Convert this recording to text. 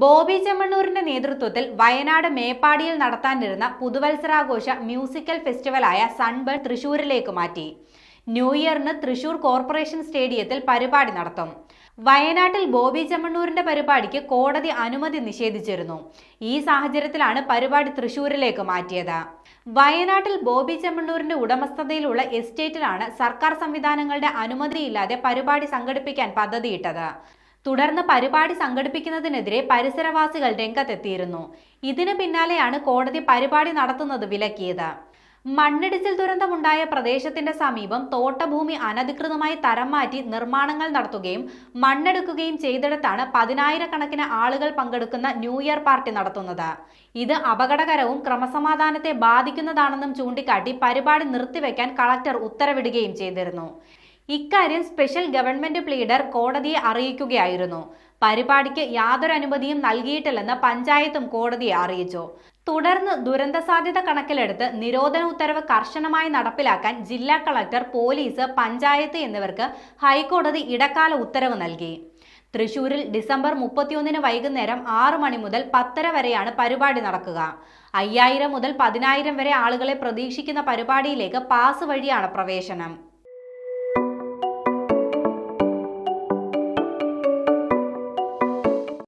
ബോബി ചെമ്മണ്ണൂരിന്റെ നേതൃത്വത്തിൽ വയനാട് മേപ്പാടിയിൽ നടത്താനിരുന്ന പുതുവത്സരാഘോഷ musical ഫെസ്റ്റിവലായ sunburn തൃശൂരിലേക്ക് മാറ്റി. ന്യൂ ഇയറിന് തൃശൂർ കോർപ്പറേഷൻ സ്റ്റേഡിയത്തിൽ പരിപാടി നടത്തും. വയനാട്ടിൽ ബോബി ചെമ്മണ്ണൂരിന്റെ പരിപാടിക്ക് കോടതി അനുമതി നിഷേധിച്ചിരുന്നു. ഈ സാഹചര്യത്തിലാണ് പരിപാടി തൃശൂരിലേക്ക് മാറ്റിയത്. വയനാട്ടിൽ ബോബി ചെമ്മണ്ണൂരിന്റെ ഉടമസ്ഥതയിലുള്ള എസ്റ്റേറ്റിലാണ് സർക്കാർ സംവിധാനങ്ങളുടെ അനുമതിയില്ലാതെ പരിപാടി സംഘടിപ്പിക്കാൻ പദ്ധതിയിട്ടത്. തുടർന്ന് പരിപാടി സംഘടിപ്പിക്കുന്നതിനെതിരെ പരിസരവാസികൾ രംഗത്തെത്തിയിരുന്നു. ഇതിന് പിന്നാലെയാണ് കോടതി പരിപാടി നടത്തുന്നത് വിലക്കിയത്. മണ്ണിടിച്ചിൽ ദുരന്തമുണ്ടായ പ്രദേശത്തിന്റെ സമീപം തോട്ടഭൂമി അനധികൃതമായി തരം മാറ്റി നിർമ്മാണങ്ങൾ നടത്തുകയും മണ്ണെടുക്കുകയും ചെയ്തിടത്താണ് 10,000-കണക്കിന് ആളുകൾ പങ്കെടുക്കുന്ന ന്യൂ ഇയർ പാർട്ടി നടത്തുന്നത്. ഇത് അപകടകരവും ക്രമസമാധാനത്തെ ബാധിക്കുന്നതാണെന്നും ചൂണ്ടിക്കാട്ടി പരിപാടി നിർത്തിവെക്കാൻ കളക്ടർ ഉത്തരവിടുകയും ചെയ്തിരുന്നു. ഇക്കാര്യം സ്പെഷ്യൽ ഗവൺമെന്റ് പ്ലീഡർ കോടതിയെ അറിയിക്കുകയായിരുന്നു. പരിപാടിക്ക് യാതൊരു അനുമതിയും നൽകിയിട്ടില്ലെന്ന് പഞ്ചായത്തും കോടതിയെ അറിയിച്ചു. തുടർന്ന് ദുരന്ത സാധ്യത കണക്കിലെടുത്ത് നിരോധന ഉത്തരവ് കർശനമായി നടപ്പിലാക്കാൻ ജില്ലാ കളക്ടർ, പോലീസ്, പഞ്ചായത്ത് എന്നിവർക്ക് ഹൈക്കോടതി ഇടക്കാല ഉത്തരവ് നൽകി. തൃശൂരിൽ ഡിസംബർ 31 വൈകുന്നേരം 6 മണി മുതൽ 10:30 വരെയാണ് പരിപാടി നടക്കുക. 5,000 മുതൽ 10,000 വരെ ആളുകളെ പ്രതീക്ഷിക്കുന്ന പരിപാടിയിലേക്ക് പാസ് വഴിയാണ് പ്രവേശനം.